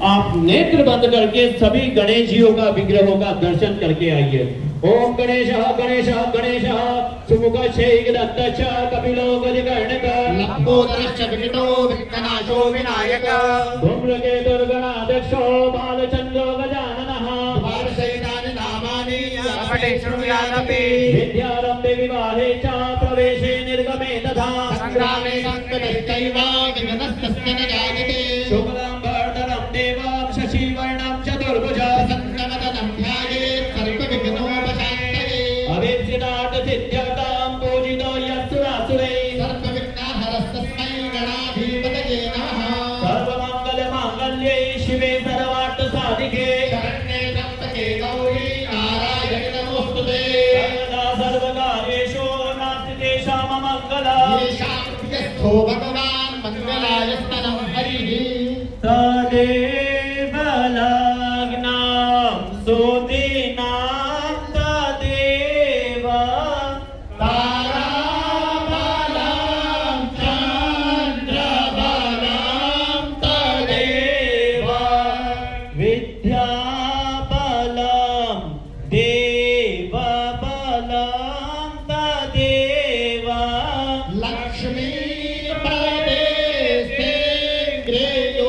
आप नेत्र बंद करके सभी गणेश जियों का विग्रहों का दर्शन करके आइए। ओम गणेश गणेश गणेश सुमुख शेखदत्त कपिलो गजकर्णक लंबोदरश्च विकटो विघ्ननाशो विनायक धूम्रकेतुर्गणाध्यक्षो बालचन्द्रो गजाननः वारसैतानि नामानि पठे शृणुयादपि विद्यारम्भे विवाहे च प्रवेशे निर्गमे तथा संग्रामे संकटश्चैव विघ्नस्तस्य न जायते शुक्लं भर्धरं देवं शशिवर्णं चतुर्भुजं सन्नवदनं ध्यायेत् सर्वविघ्नोपशान्तये अभीप्सितार्थसिद्ध्यर्थं पूजितो यस्सुरासुरैः सर्वविघ्नहरस्तस्मै गणाधिपतये नमः सर्वमङ्गलमाङ्गल्ये शिवे सर्वार्थसाधिके शरण्ये त्र्यम्बके गौरी नारायणि नमोस्तुते सर्वदा सर्वकार्येषु नास्ति तेषाममङ्गलं येषां प्रियस्थो भगवान् मङ्गलाय स्तनं हरिः तदेव